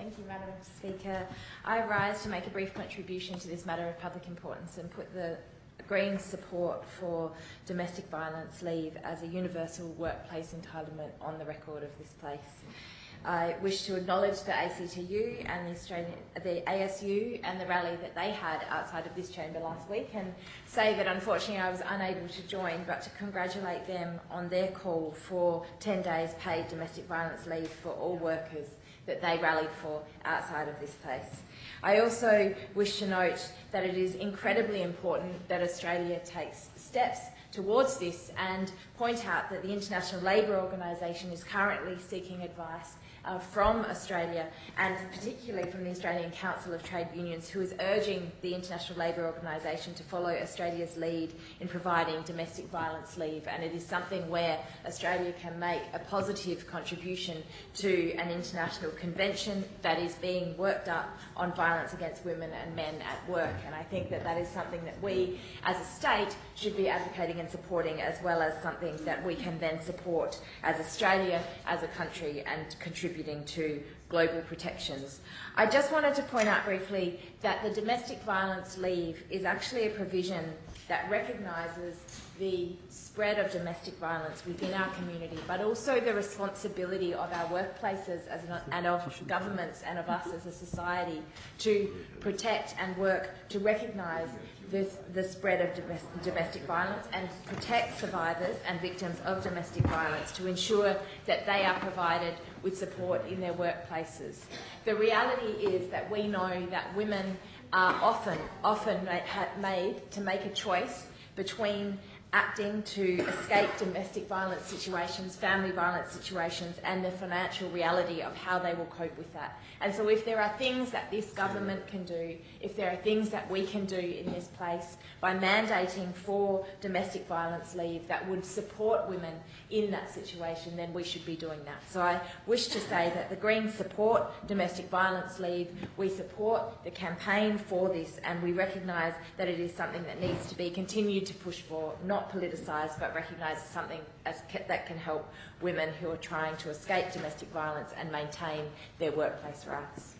Thank you, Madam Speaker. I rise to make a brief contribution to this matter of public importance and put the Greens' support for domestic violence leave as a universal workplace entitlement on the record of this place. I wish to acknowledge the ACTU and the ASU and the rally that they had outside of this chamber last week, and say that unfortunately I was unable to join, but to congratulate them on their call for 10 days paid domestic violence leave for all workers that they rallied for outside of this place. I also wish to note that it is incredibly important that Australia takes steps towards this and point out that the International Labour Organisation is currently seeking advice from Australia, and particularly from the Australian Council of Trade Unions, who is urging the International Labour Organisation to follow Australia's lead in providing domestic violence leave. And it is something where Australia can make a positive contribution to an international convention that is being worked up on violence against women and men at work. And I think that that is something that we as a state should be advocating and supporting, as well as something that we can then support as Australia, as a country, and contributing to global protections. I just wanted to point out briefly that the domestic violence leave is actually a provision that recognises the spread of domestic violence within our community, but also the responsibility of our workplaces and of governments and of us as a society to protect and work to recognise the spread of domestic violence and protect survivors and victims of domestic violence, to ensure that they are provided with support in their workplaces. The reality is that we know that women are often made to make a choice between acting to escape domestic violence situations, family violence situations, and the financial reality of how they will cope with that. And so if there are things that this government can do, if there are things that we can do in this place by mandating for domestic violence leave that would support women in that situation, then we should be doing that. So I wish to say that the Greens support domestic violence leave, we support the campaign for this, and we recognise that it is something that needs to be continued to push for, not politicised, but recognised as something that can help women who are trying to escape domestic violence and maintain their workplace rights.